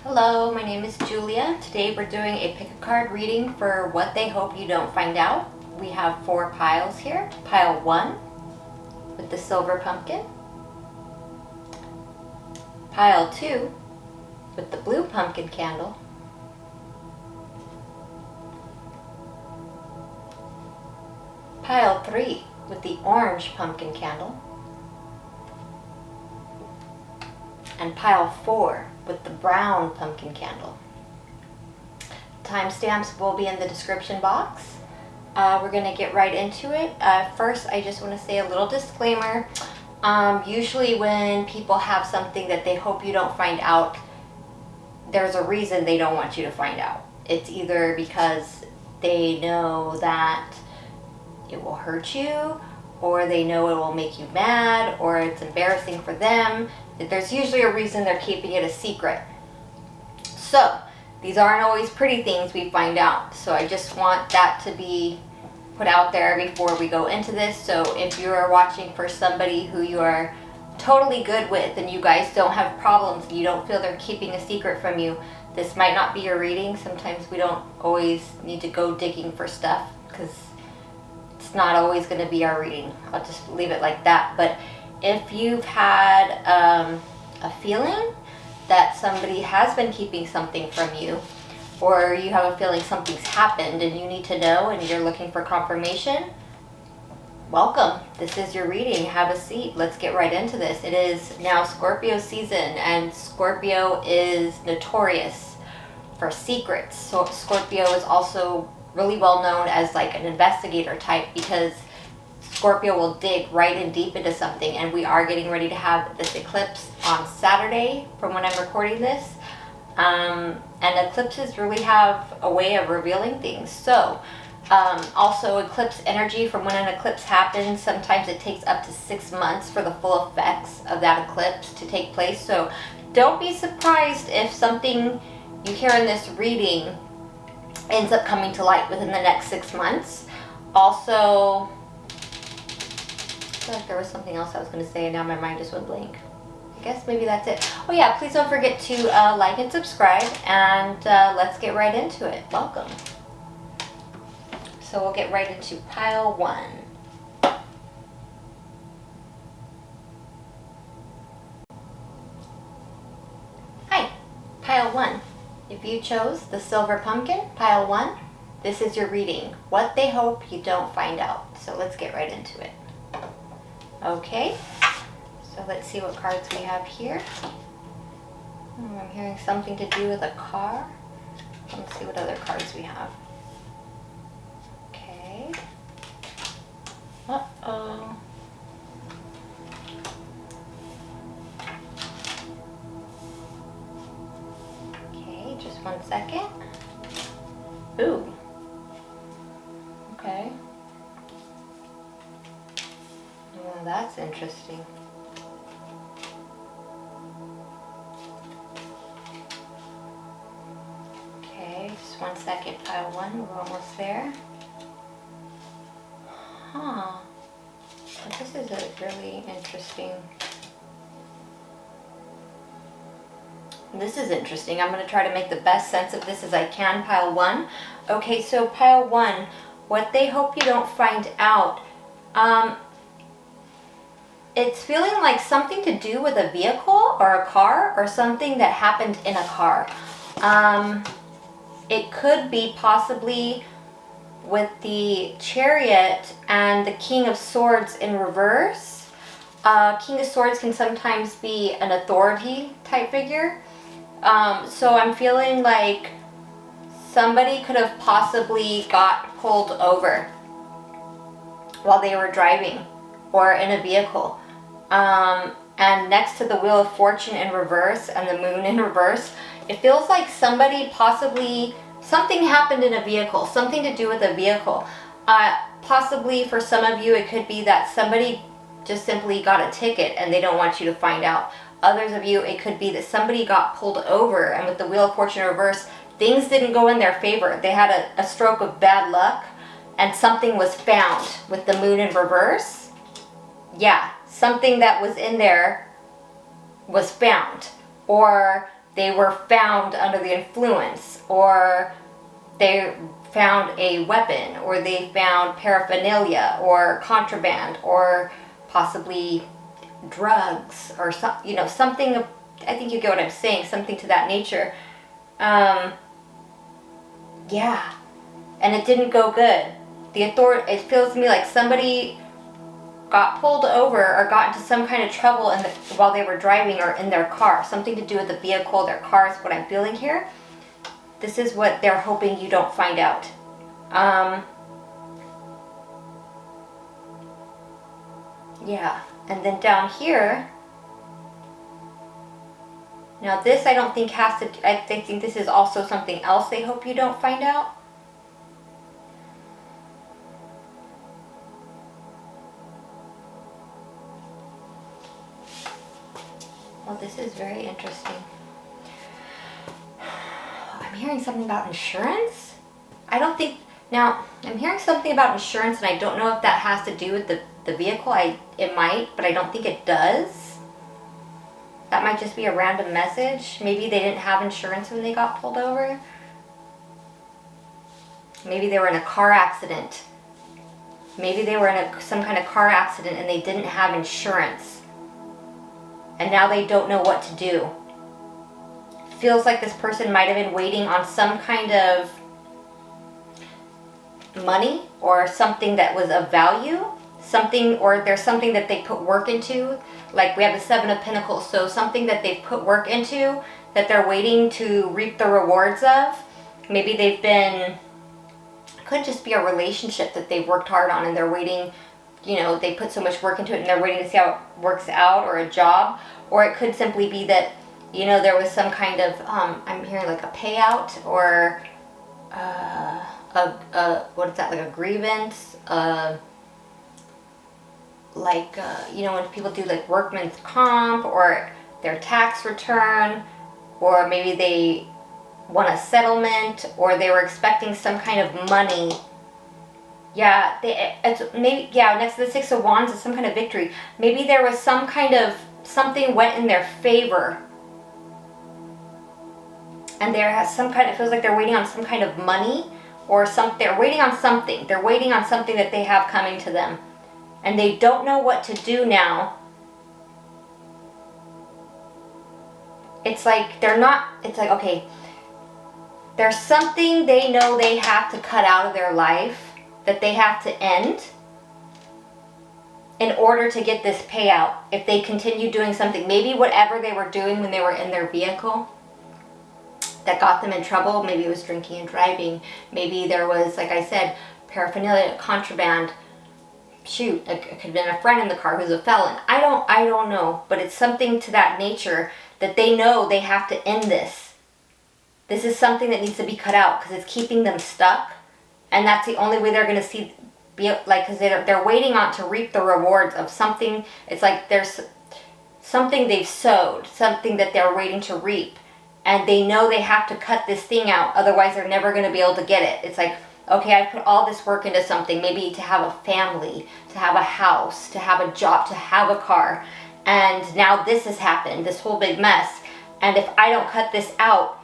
Hello, my name is Julia. Today we're doing a pick a card reading for What They Hope You Don't Find Out. We have 4 piles here. Pile 1 with the silver pumpkin. Pile 2 with the blue pumpkin candle. Pile 3 with the orange pumpkin candle. And pile 4 with the brown pumpkin candle. Timestamps will be in the description box. We're going to get right into it. First, I just want to say a little disclaimer. Usually when people have something that they hope you don't find out, there's a reason they don't want you to find out. It's either because they know that it will hurt you, or they know it will make you mad, or it's embarrassing for them. There's usually a reason they're keeping it a secret. So, these aren't always pretty things we find out. So I just want that to be put out there before we go into this. So if you're watching for somebody who you are totally good with and you guys don't have problems, and you don't feel they're keeping a secret from you, this might not be your reading. Sometimes we don't always need to go digging for stuff because it's not always going to be our reading. I'll just leave it like that. But if you've had a feeling that somebody has been keeping something from you, or you have a feeling something's happened and you need to know and you're looking for confirmation, welcome. This is your reading. Have a seat. Let's get right into this. It is now Scorpio season, and Scorpio is notorious for secrets. So Scorpio is also really well known as like an investigator type, because Scorpio will dig right in deep into something, and we are getting ready to have this eclipse on Saturday from when I'm recording this. And eclipses really have a way of revealing things. So also eclipse energy, from when an eclipse happens, sometimes it takes up to 6 months for the full effects of that eclipse to take place. So don't be surprised if something you hear in this reading ends up coming to light within the next 6 months. Also, I feel like there was something else I was going to say and now my mind just went blank. I guess maybe that's it. Oh yeah, please don't forget to like and subscribe, and let's get right into it. Welcome. So we'll get right into pile 1. Hi, pile 1. If you chose the silver pumpkin, pile 1, this is your reading. What they hope you don't find out. So let's get right into it. Okay, so let's see what cards we have here. I'm hearing something to do with a car. Let's see what other cards we have. Okay. Uh-oh. Okay, just 1 second. Ooh. Okay. Well, that's interesting. Okay, just 1 second, pile 1, we're almost there. Huh. But this is a really interesting... This is interesting. I'm going to try to make the best sense of this as I can. Pile 1. Okay, so pile 1, what they hope you don't find out. It's feeling like something to do with a vehicle or a car, or something that happened in a car. It could be possibly with the Chariot and the King of Swords in reverse. King of Swords can sometimes be an authority type figure. So I'm feeling like somebody could have possibly got pulled over while they were driving or in a vehicle. And next to the Wheel of Fortune in reverse and the Moon in reverse, it feels like somebody possibly, something happened in a vehicle, something to do with a vehicle. Possibly for some of you, it could be that somebody just simply got a ticket and they don't want you to find out. Others of you, it could be that somebody got pulled over, and with the Wheel of Fortune in reverse, things didn't go in their favor. They had a stroke of bad luck, and something was found with the Moon in reverse. Yeah, something that was in there was found. Or they were found under the influence, or they found a weapon, or they found paraphernalia or contraband, or possibly drugs, or something. I think you get what I'm saying, something to that nature. Yeah, and it didn't go good. It feels to me like somebody got pulled over or got into some kind of trouble while they were driving, or in their car. Something to do with the vehicle, their car is what I'm feeling here. This is what they're hoping you don't find out. Yeah, and then down here, now this I don't think has to, I think this is also something else they hope you don't find out. Well, this is very interesting. I'm hearing something about insurance. I don't think, now I'm hearing something about insurance, and I don't know if that has to do with the vehicle. It might, but I don't think it does. That might just be a random message. Maybe they didn't have insurance when they got pulled over. Maybe they were in a car accident. Maybe they were in some kind of car accident and they didn't have insurance. And now they don't know what to do. Feels like this person might have been waiting on some kind of money or something that was of value. Or there's something that they put work into. Like we have the Seven of Pentacles, so something that they've put work into that they're waiting to reap the rewards of. Maybe could just be a relationship that they've worked hard on and they're waiting, they put so much work into it and they're waiting to see how it works out, or a job. Or it could simply be that, there was some kind of, I'm hearing like a payout, or what is that, like a grievance, when people do like workman's comp, or their tax return, or maybe they won a settlement, or they were expecting some kind of money. Yeah, next to the Six of Wands is some kind of victory. Maybe there was some kind of, something went in their favor. And it feels like they're waiting on some kind of money, or they're waiting on something. They're waiting on something that they have coming to them. And they don't know what to do now. It's like, okay, there's something they know they have to cut out of their life, that they have to end in order to get this payout. If they continue doing something, maybe whatever they were doing when they were in their vehicle that got them in trouble, maybe it was drinking and driving, maybe there was, like I said, paraphernalia, contraband, it could have been a friend in the car who's a felon. I don't know, but it's something to that nature that they know they have to end this. This is something that needs to be cut out because it's keeping them stuck, and that's the only way they're going to because they're waiting on to reap the rewards of something. It's like there's something they've sowed, something that they're waiting to reap, and they know they have to cut this thing out, otherwise they're never going to be able to get it. It's like, okay, I put all this work into something, maybe to have a family, to have a house, to have a job, to have a car, and now this has happened, this whole big mess, and if I don't cut this out,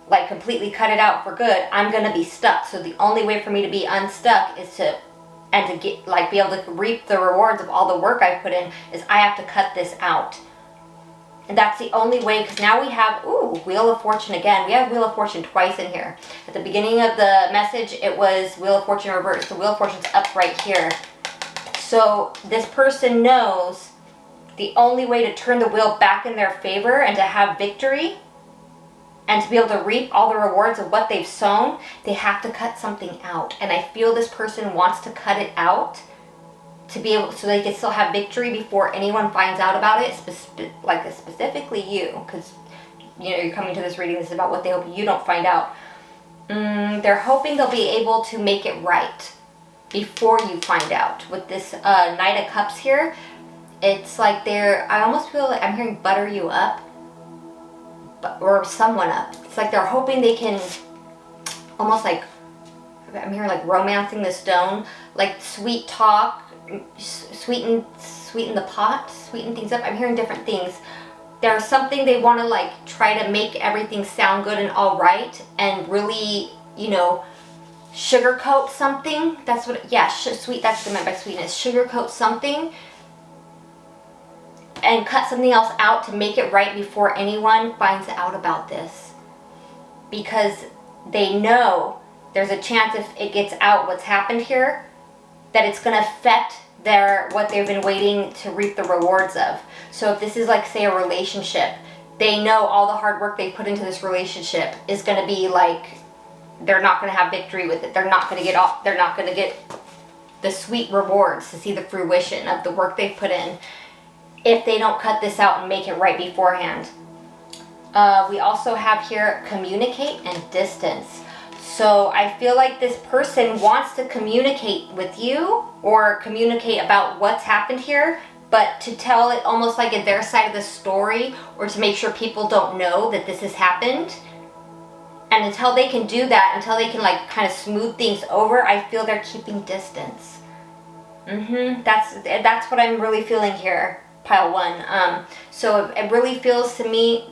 like completely cut it out for good, I'm gonna be stuck. So the only way for me to be unstuck is to get, be able to reap the rewards of all the work I put in, is I have to cut this out. And that's the only way, because now we have, Wheel of Fortune again. We have Wheel of Fortune twice in here. At the beginning of the message, it was Wheel of Fortune reversed. The Wheel of Fortune's up right here. So this person knows the only way to turn the wheel back in their favor and to have victory and to be able to reap all the rewards of what they've sown, they have to cut something out. And I feel this person wants to cut it out to be able, so they can still have victory before anyone finds out about it, specifically you, because you're coming to this reading, this is about what they hope you don't find out. They're hoping they'll be able to make it right before you find out. With this Knight of Cups here, it's like I almost feel like I'm hearing butter you up, or someone up. It's like they're hoping they can, almost like, I'm hearing like romancing the stone, like sweet talk, sweeten the pot, sweeten things up. I'm hearing different things. there's something they want to like try to make everything sound good and all right, and really, you know, sugarcoat something. That's what, yeah, sweet, that's what I meant by sweetness. Sugarcoat something and cut something else out to make it right before anyone finds out about this. Because they know there's a chance if it gets out what's happened here, that it's going to affect what they've been waiting to reap the rewards of. So if this is like, say, a relationship, they know all the hard work they put into this relationship is going to be like, they're not going to have victory with it. They're not going to get the sweet rewards to see the fruition of the work they've put in if they don't cut this out and make it right beforehand. We also have here communicate and distance. So I feel like this person wants to communicate with you or communicate about what's happened here, but to tell it almost like in their side of the story, or to make sure people don't know that this has happened. And until they can do that, until they can like kind of smooth things over, I feel they're keeping distance. That's what I'm really feeling here, pile 1. So it really feels to me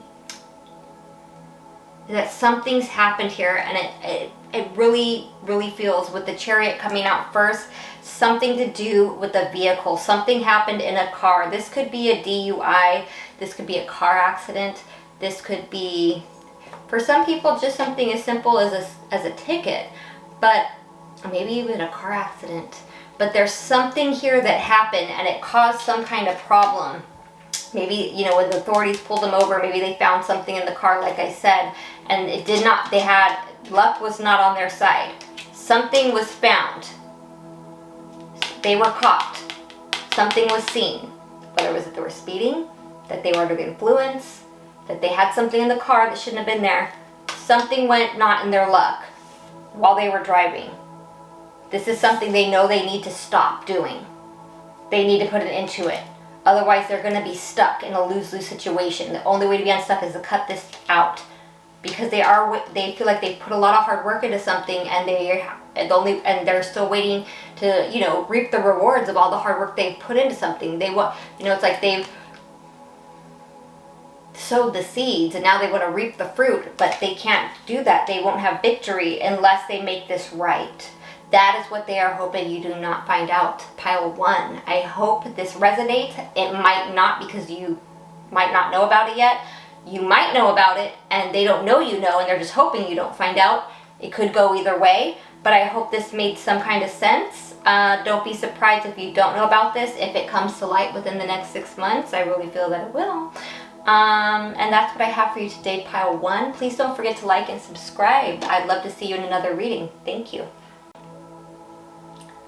that something's happened here, and it really, really feels, with the Chariot coming out first, something to do with a vehicle. Something happened in a car. This could be a DUI. This could be a car accident. This could be, for some people, just something as simple as a ticket, but maybe even a car accident. But there's something here that happened and it caused some kind of problem. Maybe, you know, when the authorities pulled them over, maybe they found something in the car, like I said, and it did not, luck was not on their side. Something was found. They were caught. Something was seen. Whether it was that they were speeding, that they were under the influence, that they had something in the car that shouldn't have been there. Something went not in their luck while they were driving. This is something they know they need to stop doing. They need to put an end to it. Otherwise, they're going to be stuck in a lose-lose situation. The only way to be unstuck is to cut this out, because they feel like they put a lot of hard work into something, and they're still waiting to, you know, reap the rewards of all the hard work they've put into something. They want, you know, it's like they've sowed the seeds and now they want to reap the fruit, but they can't do that. They won't have victory unless they make this right. That is what they are hoping you do not find out, pile 1. I hope this resonates. It might not, because you might not know about it yet. You might know about it and they don't know you know, and they're just hoping you don't find out. It could go either way, but I hope this made some kind of sense. Don't be surprised if you don't know about this, if it comes to light within the next 6 months. I really feel that it will. And that's what I have for you today, pile 1. Please don't forget to like and subscribe. I'd love to see you in another reading. Thank you.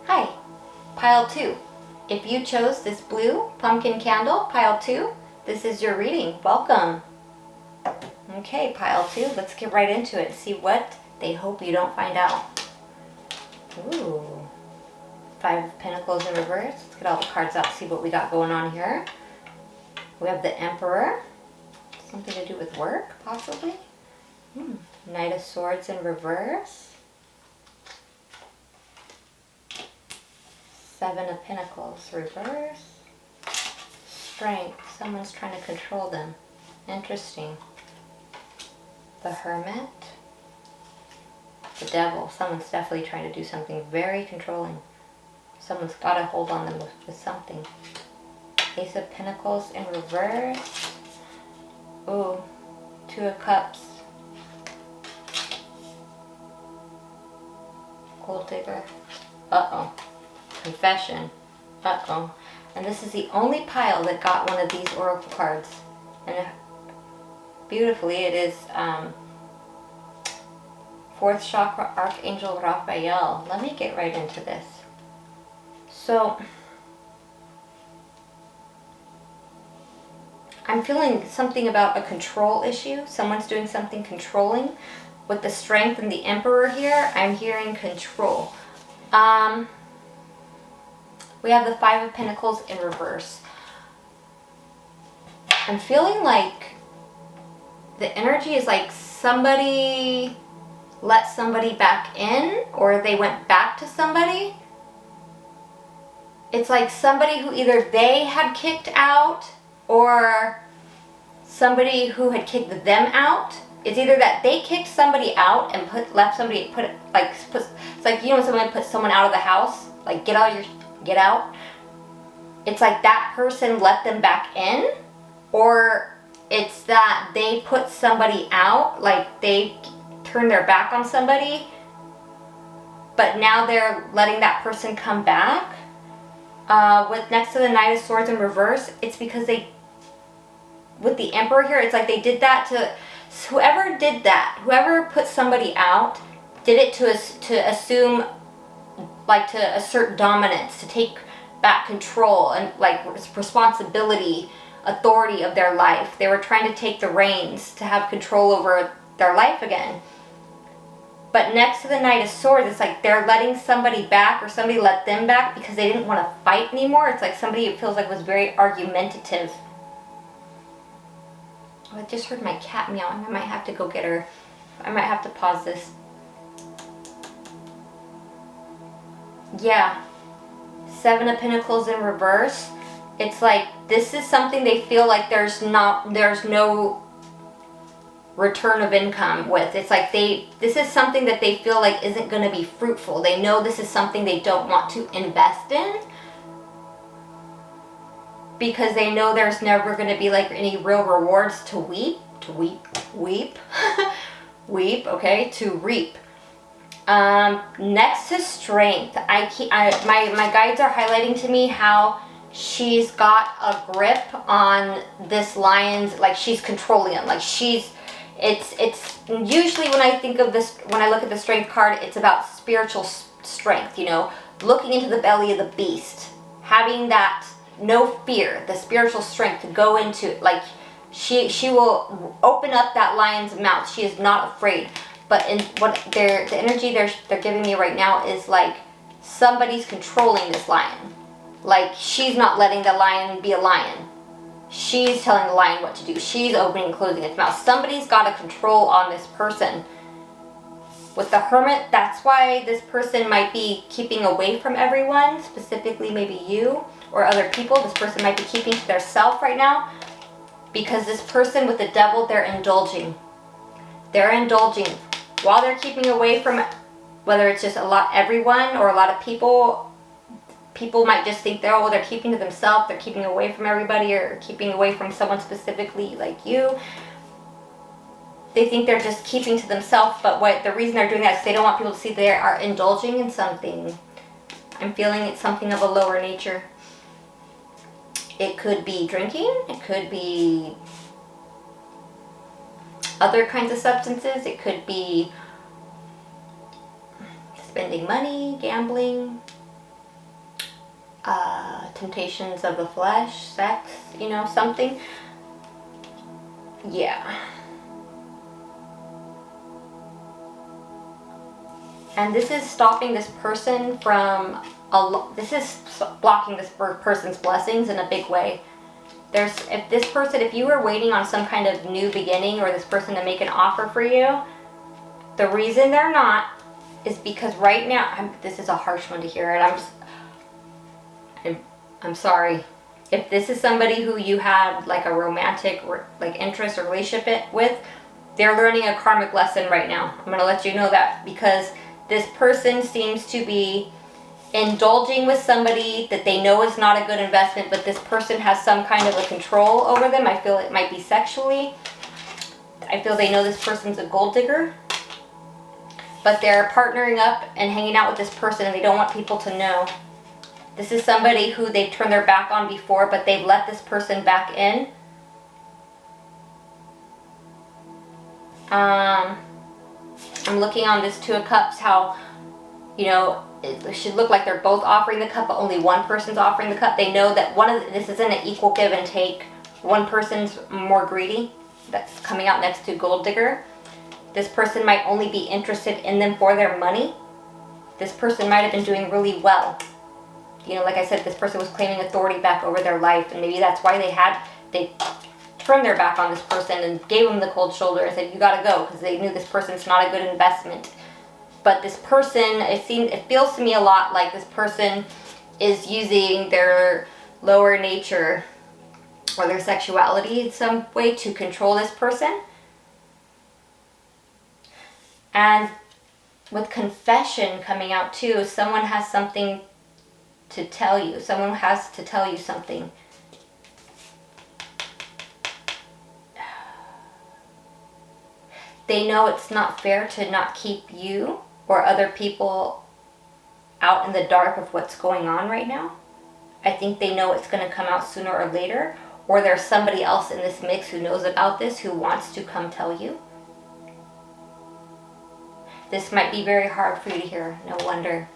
Hi, pile 2. If you chose this blue pumpkin candle, pile 2, this is your reading. Welcome. Okay, pile 2, let's get right into it and see what they hope you don't find out. Ooh, 5 of Pentacles in reverse. Let's get all the cards out, see what we got going on here. We have the Emperor. Something to do with work, possibly. Knight of Swords in reverse. 7 of Pentacles, reverse. Strength, someone's trying to control them. Interesting. The Hermit. The Devil, someone's definitely trying to do something very controlling. Someone's got to hold on them with something. Ace of Pentacles in reverse. Ooh, 2 of Cups. Gold Digger. Uh-oh. Confession. Uh-oh. And this is the only pile that got one of these oracle cards. And beautifully, it is 4th chakra Archangel Raphael. Let me get right into this. So, I'm feeling something about a control issue. Someone's doing something controlling. With the Strength and the Emperor here, I'm hearing control. We have the 5 of Pentacles in reverse. I'm feeling like the energy is like somebody let somebody back in, or they went back to somebody. It's like somebody who either they had kicked out, or somebody who had kicked them out. It's either that they kicked somebody out and it's like, you know, when someone puts someone out of the house, like get out. It's like that person let them back in, or it's that they put somebody out, like they turned their back on somebody, but now they're letting that person come back. With next to the Knight of Swords in reverse, it's because with the Emperor here, it's like they did that to, whoever did that, whoever put somebody out, did it to assume, like to assert dominance, to take back control and like responsibility, authority of their life. They were trying to take the reins to have control over their life again. But next to the Knight of Swords, it's like they're letting somebody back, or somebody let them back because they didn't want to fight anymore. It's like somebody, it feels like, was very argumentative. Oh, I just heard my cat meowing. I might have to go get her. I might have to pause this. Yeah. Seven of Pentacles in reverse. It's like this is something they feel like there's no return of income with. It's like this is something that they feel like isn't going to be fruitful. They know this is something they don't want to invest in because they know there's never going to be like any real rewards to okay, to reap. Next to Strength, my guides are highlighting to me how she's got a grip on this lion's, like she's controlling him, like it's usually when I think of this, when I look at the Strength card, it's about spiritual strength, you know, looking into the belly of the beast, having that no fear, the spiritual strength to go into, like she will open up that lion's mouth. She is not afraid. But in what the energy they're giving me right now is like somebody's controlling this lion. Like she's not letting the lion be a lion. She's telling the lion what to do. She's opening and closing its mouth. Somebody's got a control on this person. With the Hermit, that's why this person might be keeping away from everyone, specifically maybe you or other people. This person might be keeping to their self right now because this person with the Devil, they're indulging. They're indulging. While they're keeping away from, whether it's just everyone or a lot of people might just think they're keeping to themselves, they're keeping away from everybody or keeping away from someone specifically like you. They think they're just keeping to themselves, but the reason they're doing that is they don't want people to see they are indulging in something. I'm feeling it's something of a lower nature. It could be drinking, it could be other kinds of substances, it could be spending money, gambling, temptations of the flesh, sex, you know, something. Yeah. And this is stopping this person from, this is blocking this person's blessings in a big way. If you were waiting on some kind of new beginning or this person to make an offer for you, the reason they're not is because right now, this is a harsh one to hear, and I'm sorry. If this is somebody who you had like a romantic interest or relationship with, they're learning a karmic lesson right now. I'm going to let you know that because this person seems to be indulging with somebody that they know is not a good investment, but this person has some kind of a control over them. I feel it might be sexually. I feel they know this person's a gold digger, but they're partnering up and hanging out with this person and they don't want people to know. This is somebody who they've turned their back on before, but they've let this person back in. I'm looking on this Two of Cups, how, you know, it should look like they're both offering the cup, but only one person's offering the cup. They know that this isn't an equal give and take. One person's more greedy. That's coming out next to gold digger. This person might only be interested in them for their money. This person might have been doing really well. You know, like I said, this person was claiming authority back over their life, and maybe that's why they turned their back on this person and gave them the cold shoulder and said, you gotta go, because they knew this person's not a good investment. But this person, it feels to me a lot like this person is using their lower nature or their sexuality in some way to control this person. And with confession coming out too, someone has something to tell you. Someone has to tell you something. They know it's not fair to not keep you or other people out in the dark of what's going on right now. I think they know it's going to come out sooner or later, or there's somebody else in this mix who knows about this who wants to come tell you. This might be very hard for you to hear, no wonder.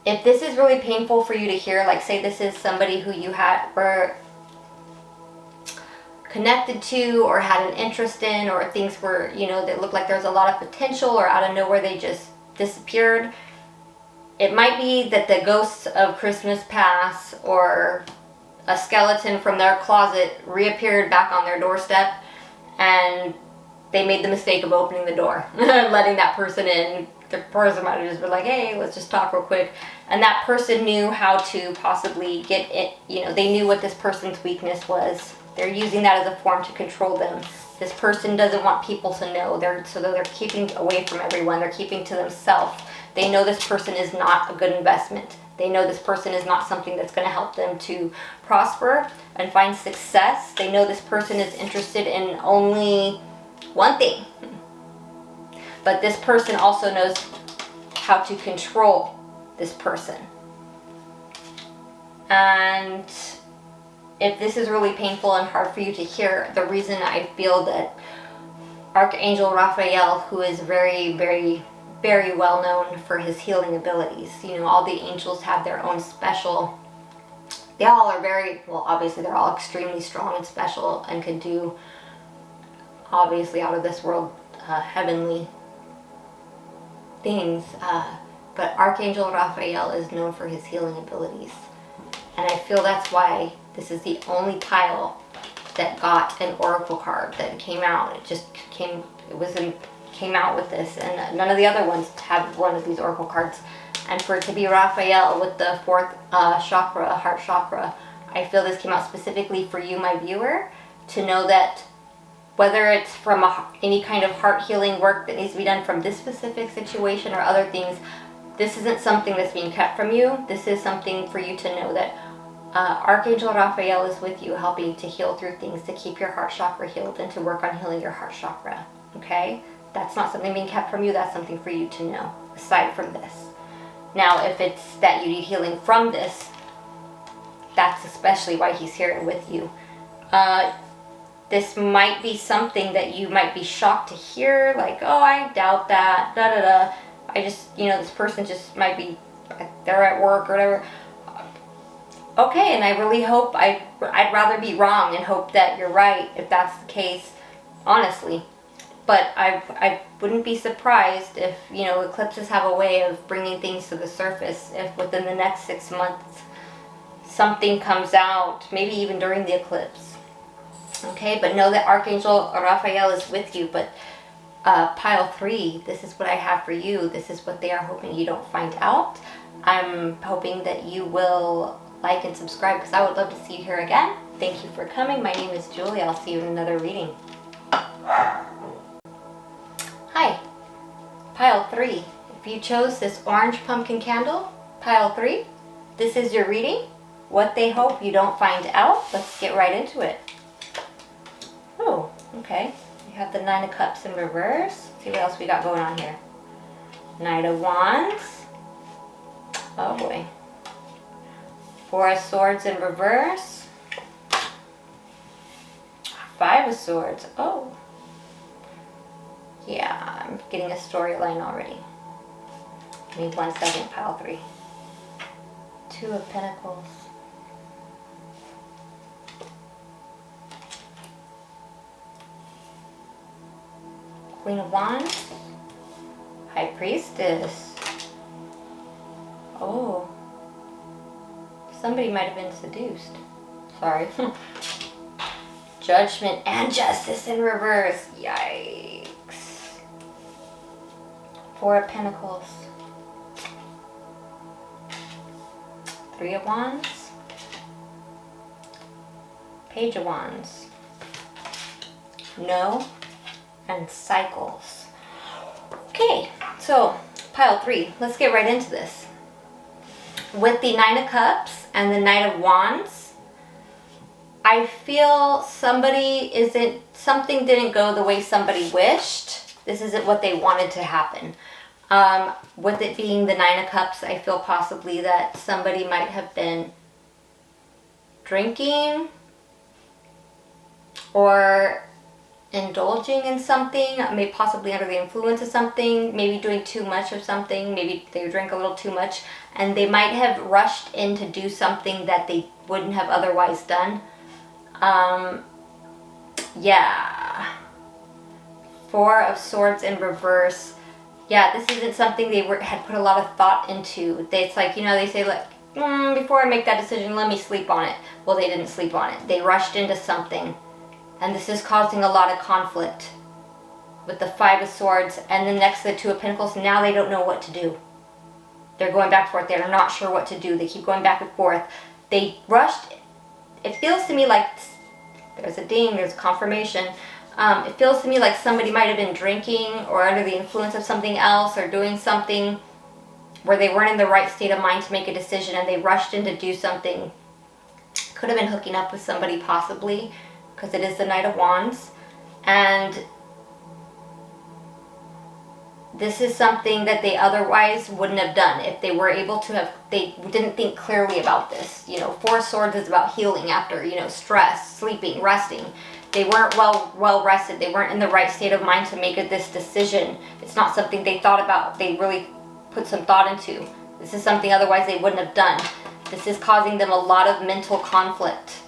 If this is really painful for you to hear, like say this is somebody who you were connected to or had an interest in, or things were, that looked like there was a lot of potential, or out of nowhere they just disappeared. It might be that the ghosts of Christmas past or a skeleton from their closet reappeared back on their doorstep, and they made the mistake of opening the door, letting that person in. The person might have just been like, hey, let's just talk real quick. And that person knew how to possibly get it, they knew what this person's weakness was. They're using that as a form to control them. This person doesn't want people to know. So they're keeping away from everyone. They're keeping to themselves. They know this person is not a good investment. They know this person is not something that's going to help them to prosper and find success. They know this person is interested in only one thing. But this person also knows how to control this person. And if this is really painful and hard for you to hear, the reason I feel that Archangel Raphael, who is very, very, very well known for his healing abilities, all the angels have their own special, they all are very, well, obviously they're all extremely strong and special and can do, obviously, out of this world, heavenly things, but Archangel Raphael is known for his healing abilities. And I feel that's why this is the only pile that got an oracle card that came out. It just came out with this, and none of the other ones have one of these oracle cards. And for it to be Raphael with the fourth chakra, heart chakra, I feel this came out specifically for you, my viewer, to know that whether it's from any kind of heart healing work that needs to be done from this specific situation or other things, this isn't something that's being kept from you. This is something for you to know that Archangel Raphael is with you, helping you to heal through things, to keep your heart chakra healed and to work on healing your heart chakra. Okay? That's not something being kept from you. That's something for you to know, aside from this. Now, if it's that you need healing from this, that's especially why he's here and with you. This might be something that you might be shocked to hear, like, oh, I doubt that, da-da-da. I just, this person just might be, they're at work or whatever. Okay, and I really hope, I'd rather be wrong and hope that you're right if that's the case, honestly. But I wouldn't be surprised if, eclipses have a way of bringing things to the surface. If within the next 6 months something comes out, maybe even during the eclipse. Okay, but know that Archangel Raphael is with you. But pile 3, this is what I have for you. This is what they are hoping you don't find out. I'm hoping that you will like and subscribe, because I would love to see you here again. Thank you for coming. My name is Julie. I'll see you in another reading. Hi, pile 3. If you chose this orange pumpkin candle, pile 3, this is your reading. What they hope you don't find out. Let's get right into it. Oh, okay. We have the 9 of Cups in reverse. Let's see what else we got going on here. Knight of Wands. Oh boy. 4 of Swords in reverse. 5 of Swords. Oh. Yeah, I'm getting a storyline already. Give me 1 second, pile 3. 2 of Pentacles. Queen of Wands. High Priestess. Oh. Somebody might have been seduced. Sorry. Judgment and Justice in reverse. Yikes. 4 of Pentacles. 3 of Wands. Page of Wands. No. And cycles. Okay, so pile 3. Let's get right into this. With the Nine of Cups and the Knight of Wands, I feel something didn't go the way somebody wished. This isn't what they wanted to happen. With it being the Nine of Cups, I feel possibly that somebody might have been drinking or indulging in something, maybe possibly under the influence of something, maybe doing too much of something, maybe they drank a little too much, and they might have rushed in to do something that they wouldn't have otherwise done. Yeah. Four of Swords in reverse. Yeah, this isn't something they had put a lot of thought into. It's like, you know, they say, like, before I make that decision, let me sleep on it. Well, they didn't sleep on it. They rushed into something. And this is causing a lot of conflict with the Five of Swords and then next to the Two of Pentacles. Now they don't know what to do. They're going back and forth. They're not sure what to do. They keep going back and forth. They rushed. It feels to me like there's a ding, there's confirmation. It feels to me like somebody might have been drinking or under the influence of something else or doing something where they weren't in the right state of mind to make a decision and they rushed in to do something. Could have been hooking up with somebody possibly, because it is the Knight of Wands, and this is something that they otherwise wouldn't have done if they were able to have, they didn't think clearly about this. You know, Four of Swords is about healing after, you know, stress, sleeping, resting. They weren't well rested. They weren't in the right state of mind to make this decision. It's not something they thought about. They really put some thought into. This is something otherwise they wouldn't have done. This is causing them a lot of mental conflict.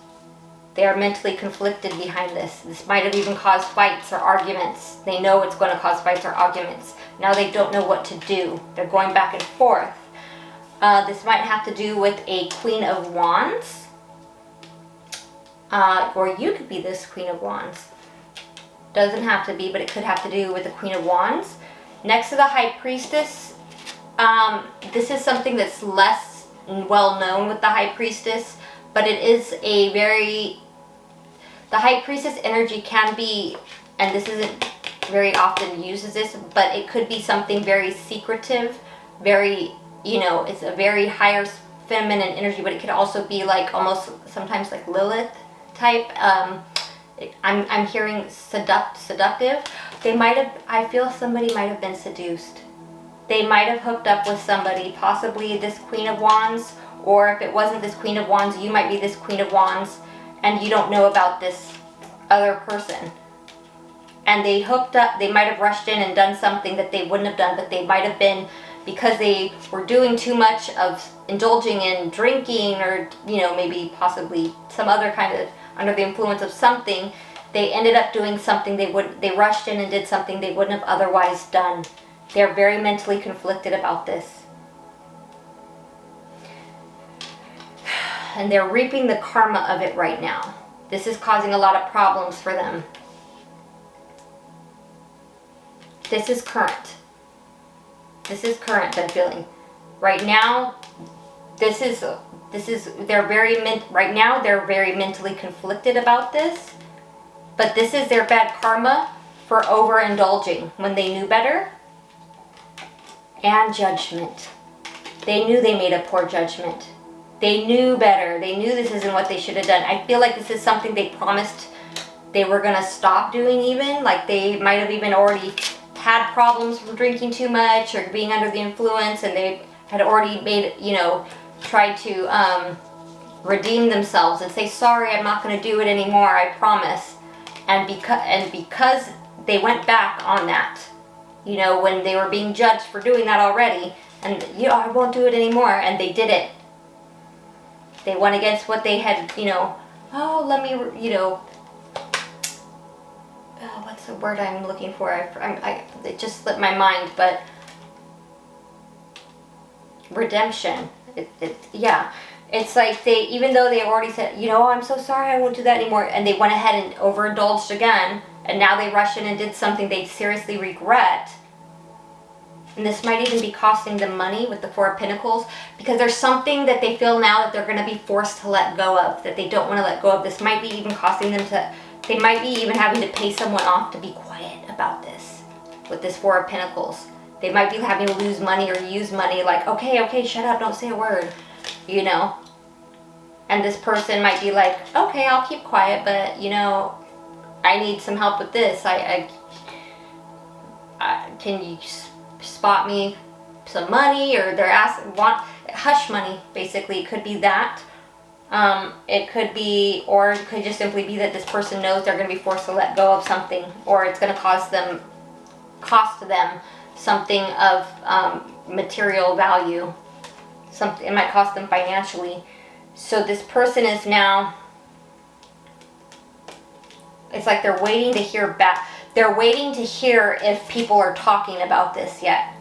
They are mentally conflicted behind this. This might have even caused fights or arguments. They know it's going to cause fights or arguments. Now they don't know what to do. They're going back and forth. This might have to do with a Queen of Wands. Or you could be this Queen of Wands. Doesn't have to be, but it could have to do with the Queen of Wands. Next to the High Priestess, this is something that's less well known with the High Priestess, but it is a very, the High Priestess energy can be, and this isn't very often uses this, but it could be something very secretive, very, you know, it's a very higher feminine energy, but it could also be like almost sometimes like Lilith type. I'm hearing seductive. They might have, I feel somebody might have been seduced. They might have hooked up with somebody, possibly this Queen of Wands, or if it wasn't this Queen of Wands, you might be this Queen of Wands, and you don't know about this other person. And they hooked up, they might have rushed in and done something that they wouldn't have done, but they might have been, because they were doing too much of indulging in drinking or, you know, maybe possibly some other kind of, under the influence of something, they ended up doing something they rushed in and did something they wouldn't have otherwise done. They're very mentally conflicted about this. And they're reaping the karma of it right now. This is causing a lot of problems for them. This is current. This is current, I'm feeling. Right now, they're right now they're very mentally conflicted about this. But this is their bad karma for overindulging when they knew better. And judgment. They knew they made a poor judgment. They knew better. They knew this isn't what they should have done. I feel like this is something they promised they were going to stop doing even. Like they might have even already had problems from drinking too much or being under the influence, and they had already made, you know, tried to redeem themselves and say, sorry, I'm not going to do it anymore, I promise. And because they went back on that, you know, when they were being judged for doing that already, and, you know, I won't do it anymore, and they did it. They went against what they had, you know, oh, let me, you know, what's the word I'm looking for? It just slipped my mind, but redemption. Yeah. It's like they, even though they already said, you know, I'm so sorry, I won't do that anymore, and they went ahead and overindulged again, and now they rushed in and did something they seriously regret. And this might even be costing them money with the Four of Pentacles, because there's something that they feel now that they're going to be forced to let go of, that they don't want to let go of. This might be even costing them to, they might be even having to pay someone off to be quiet about this with this Four of Pentacles. They might be having to lose money or use money, like, okay, shut up, don't say a word, you know. And this person might be like, okay, I'll keep quiet, but, you know, I need some help with this. Can you spot me some money? Or they're want hush money, basically. It could be that. It could be, or it could just simply be that this person knows they're going to be forced to let go of something, or it's going to cost them something of material value. Something, it might cost them financially. So this person is now, it's like they're waiting to hear back. They're waiting to hear if people are talking about this yet.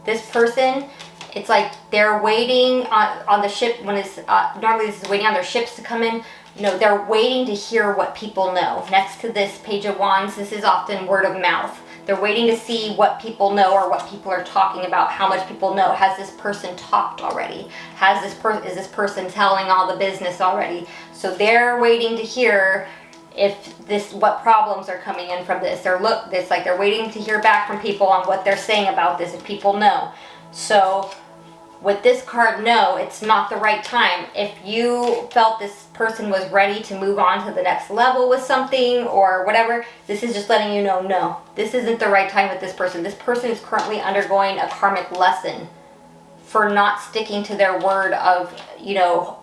This person, it's like they're waiting on the ship when it's, normally this is waiting on their ships to come in. No, they're waiting to hear what people know. Next to this Page of Wands, this is often word of mouth. They're waiting to see what people know or what people are talking about, how much people know. Has this person talked already? Is this person telling all the business already? So they're waiting to hear what problems are coming in from this. It's like they're waiting to hear back from people on what they're saying about this, if people know. So with this card, no, it's not the right time. If you felt this person was ready to move on to the next level with something or whatever, this is just letting you know, no, this isn't the right time with this person. This person is currently undergoing a karmic lesson for not sticking to their word of, you know,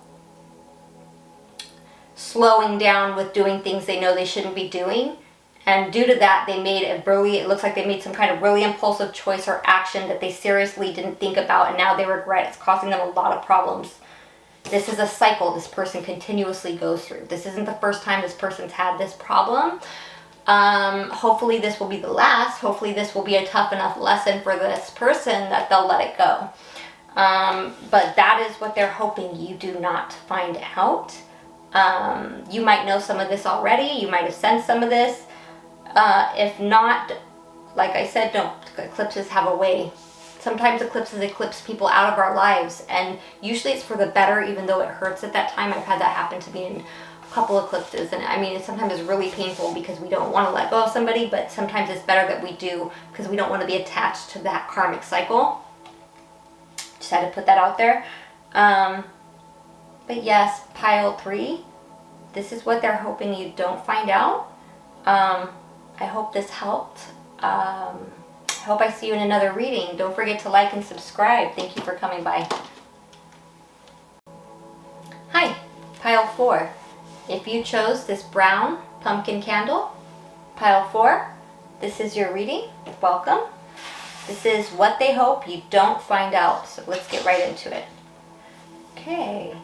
slowing down with doing things they know they shouldn't be doing. And due to that, it looks like they made some kind of really impulsive choice or action that they seriously didn't think about, and now they regret. It's causing them a lot of problems. This is a cycle this person continuously goes through. This isn't the first time this person's had this problem. Hopefully this will be the last. Hopefully this will be a tough enough lesson for this person that they'll let it go. But that is what they're hoping you do not find out. You might know some of this already. You might have sensed some of this. If not, like I said, eclipses have a way. Sometimes eclipses eclipse people out of our lives, and usually it's for the better, even though it hurts at that time. I've had that happen to me in a couple eclipses, and I mean, sometimes it's really painful because we don't want to let go of somebody, but sometimes it's better that we do because we don't want to be attached to that karmic cycle. Just had to put that out there. But yes, pile 3, this is what they're hoping you don't find out. I hope this helped. I hope I see you in another reading. Don't forget to like and subscribe. Thank you for coming by. Hi, pile 4. If you chose this brown pumpkin candle, pile 4, this is your reading. Welcome. This is what they hope you don't find out. So let's get right into it. Okay.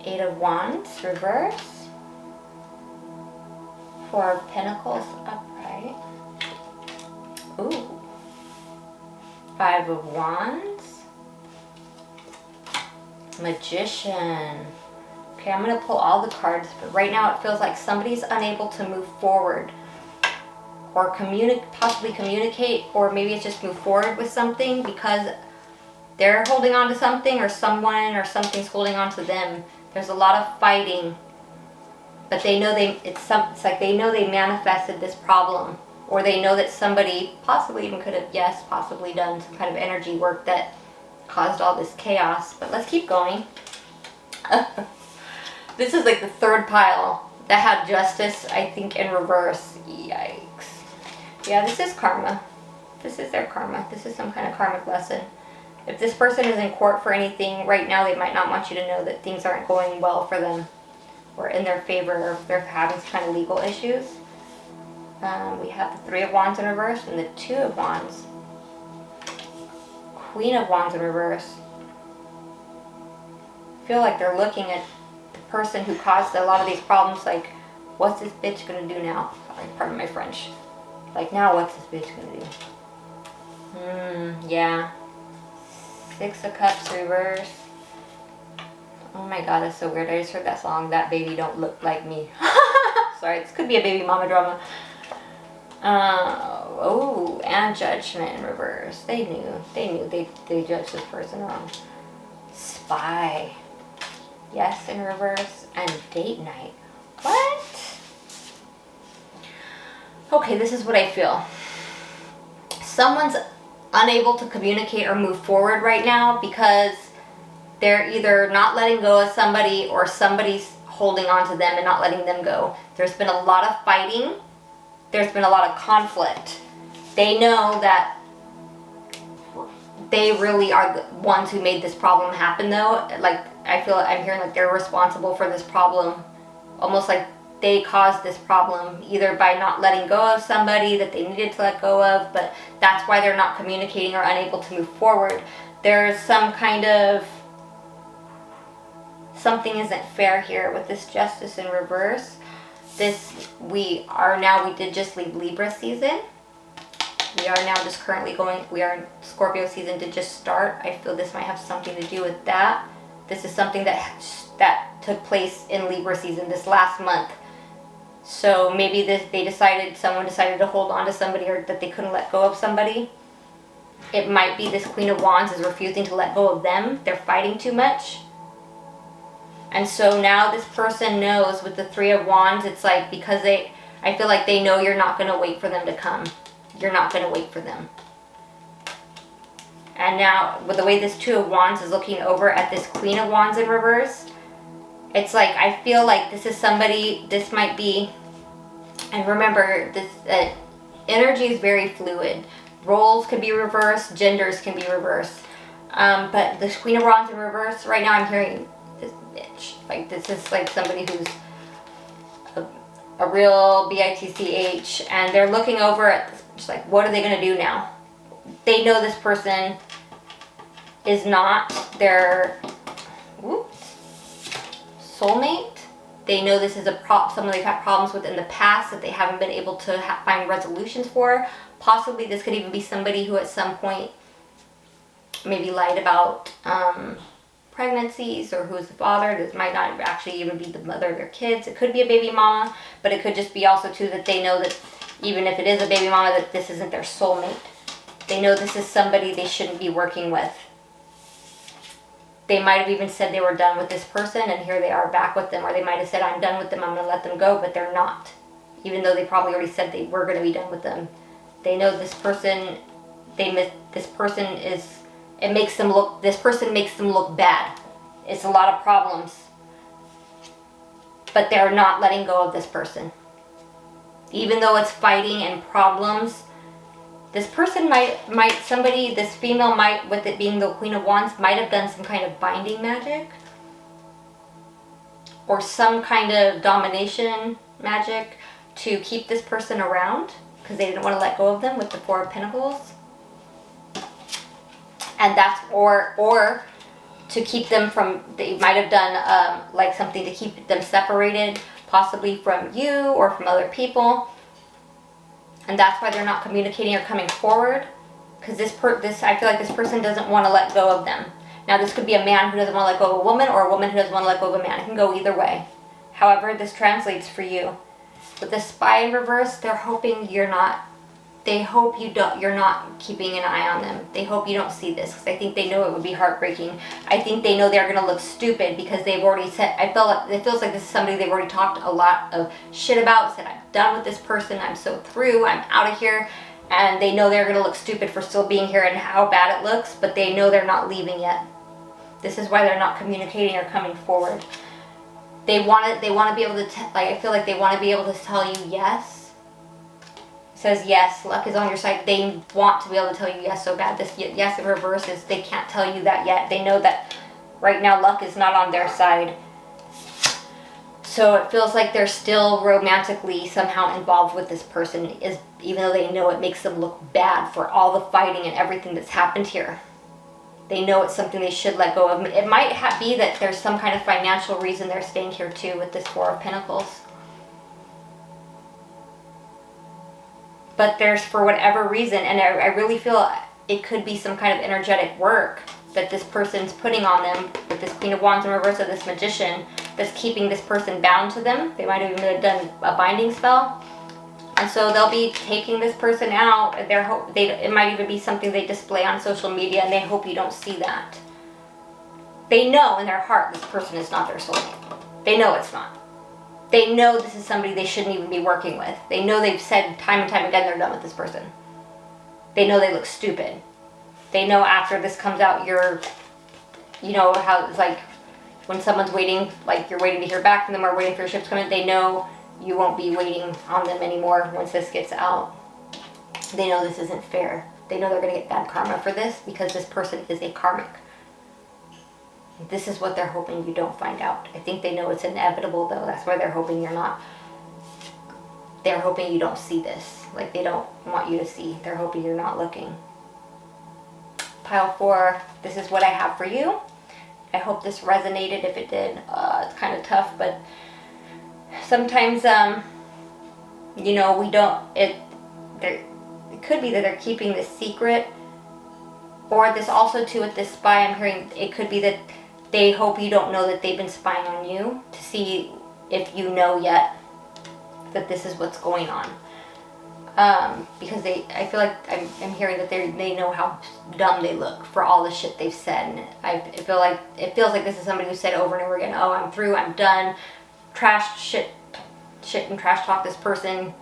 8 of Wands, reverse. 4 of Pentacles, upright. Ooh. 5 of Wands. Magician. Okay, I'm going to pull all the cards, but right now it feels like somebody's unable to move forward or possibly communicate, or maybe it's just move forward with something because they're holding on to something, or someone or something's holding on to them. There's a lot of fighting, but they know it's like they know they manifested this problem, or they know that somebody possibly even could have, possibly done some kind of energy work that caused all this chaos. But let's keep going. This is like the third pile that had Justice, I think, in reverse. Yikes. Yeah, this is karma. This is their karma. This is some kind of karmic lesson. If this person is in court for anything right now, they might not want you to know that things aren't going well for them or in their favor, or if they're having some kind of legal issues. We have the 3 of Wands in reverse and the 2 of Wands. Queen of Wands in reverse. I feel like they're looking at the person who caused a lot of these problems like, what's this bitch gonna do now? Sorry, pardon my French. Like, now what's this bitch gonna do? Yeah. 6 of Cups reverse. Oh my god, that's so weird. I just heard that song, That Baby Don't Look Like Me. Sorry, this could be a baby mama drama. Oh, and Judgment in reverse. They knew they judged this person wrong. Spy. Yes, in reverse. And Date Night. What? Okay, this is what I feel. Someone's unable to communicate or move forward right now because they're either not letting go of somebody or somebody's holding on to them and not letting them go. There's been a lot of fighting. There's been a lot of conflict. They know that they really are the ones who made this problem happen though. Like, I feel I'm hearing like they're responsible for this problem. Almost like they caused this problem either by not letting go of somebody that they needed to let go of, but that's why they're not communicating or unable to move forward. There's some kind of, something isn't fair here with this Justice in reverse. We did just leave Libra season. We are now just currently Scorpio season did just start. I feel this might have something to do with that. This is something that took place in Libra season this last month. So maybe someone decided to hold on to somebody or that they couldn't let go of somebody. It might be this Queen of Wands is refusing to let go of them. They're fighting too much. And so now this person knows with the Three of Wands, it's like because I feel like they know you're not going to wait for them to come. You're not going to wait for them. And now with the way this Two of Wands is looking over at this Queen of Wands in reverse, it's like I feel like this is somebody, this might be, and remember this energy is very fluid. Roles can be reversed, genders can be reversed. But this Queen of Wands in reverse, right now I'm hearing this bitch. Like this is like somebody who's a real bitch, and they're looking over at this, just like, what are they gonna do now? They know this person is not their soulmate. They know this is someone they've had problems with in the past that they haven't been able to find resolutions for. Possibly this could even be somebody who at some point maybe lied about pregnancies, or who's the father. This might not actually even be the mother of their kids. It could be a baby mama, but it could just be also too that they know that even if it is a baby mama, that this isn't their soulmate. They know this is somebody they shouldn't be working with. They might have even said they were done with this person, and here they are back with them. Or they might have said, I'm done with them, I'm going to let them go, but they're not. Even though they probably already said they were going to be done with them. They know this person, this person makes them look bad. It's a lot of problems. But they're not letting go of this person. Even though it's fighting and problems, this person this female might, with it being the Queen of Wands, might have done some kind of binding magic. Or some kind of domination magic to keep this person around, because they didn't want to let go of them with the Four of Pentacles. And that's, or to keep them from, they might have done like something to keep them separated, possibly from you or from other people. And that's why they're not communicating or coming forward, because I feel like this person doesn't want to let go of them. Now this could be a man who doesn't want to let go of a woman, or a woman who doesn't want to let go of a man. It can go either way. However this translates for you. With the Spy in reverse, they're hoping you're not keeping an eye on them. They hope you don't see this, because I think they know it would be heartbreaking. I think they know they're going to look stupid because they've already said, it feels like this is somebody they've already talked a lot of shit about, said, I'm done with this person, I'm so through, I'm out of here. And they know they're going to look stupid for still being here and how bad it looks, but they know they're not leaving yet. This is why they're not communicating or coming forward. They want to be able to, I feel like they want to be able to tell you yes. Says yes, luck is on your side. They want to be able to tell you yes so bad. This yes in reverse is they can't tell you that yet. They know that right now luck is not on their side. So it feels like they're still romantically somehow involved with this person, even though they know it makes them look bad for all the fighting and everything that's happened here. They know it's something they should let go of. It might be that there's some kind of financial reason they're staying here too with this Four of Pentacles. But there's, for whatever reason, and I really feel it could be some kind of energetic work that this person's putting on them with this Queen of Wands in reverse of this Magician that's keeping this person bound to them. They might have even done a binding spell. And so they'll be taking this person out. It might even be something they display on social media, and they hope you don't see that. They know in their heart this person is not their soulmate. They know it's not. They know this is somebody they shouldn't even be working with. They know they've said time and time again they're done with this person. They know they look stupid. They know after this comes out, you know how it's like when someone's waiting, like you're waiting to hear back from them or waiting for your ship to come in, they know you won't be waiting on them anymore once this gets out. They know this isn't fair. They know they're going to get bad karma for this because this person is a karmic. This is what they're hoping you don't find out. I think they know it's inevitable though. That's why they're hoping you're not. They're hoping you don't see this. Like they don't want you to see. They're hoping you're not looking. Pile 4, this is what I have for you. I hope this resonated. If it did, it's kind of tough, but sometimes, you know, it could be that they're keeping this secret, or this also too with this spy I'm hearing, it could be that they hope you don't know that they've been spying on you to see if you know yet that this is what's going on. Because I feel like I'm hearing that they know how dumb they look for all the shit they've said. And it feels like this is somebody who said over and over again, oh, I'm through, I'm done, shit and trash talk this person,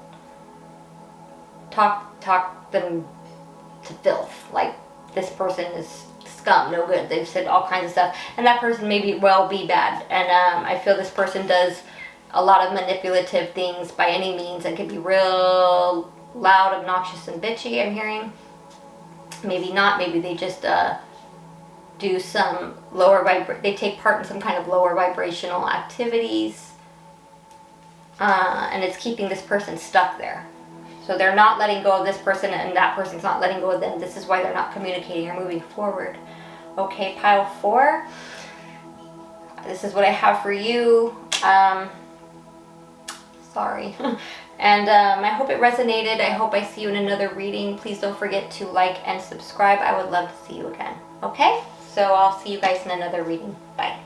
talk them to filth. Like this person is scum, no good. They've said all kinds of stuff, and that person may be bad. And I feel this person does a lot of manipulative things by any means that could be real loud, obnoxious, and bitchy. I'm hearing. Maybe not. Maybe they just do some they take part in some kind of lower vibrational activities, and it's keeping this person stuck there. So they're not letting go of this person, and that person's not letting go of them. This is why they're not communicating or moving forward. Okay, pile 4. This is what I have for you. Sorry. And I hope it resonated. I hope I see you in another reading. Please don't forget to like and subscribe. I would love to see you again. Okay? So I'll see you guys in another reading. Bye.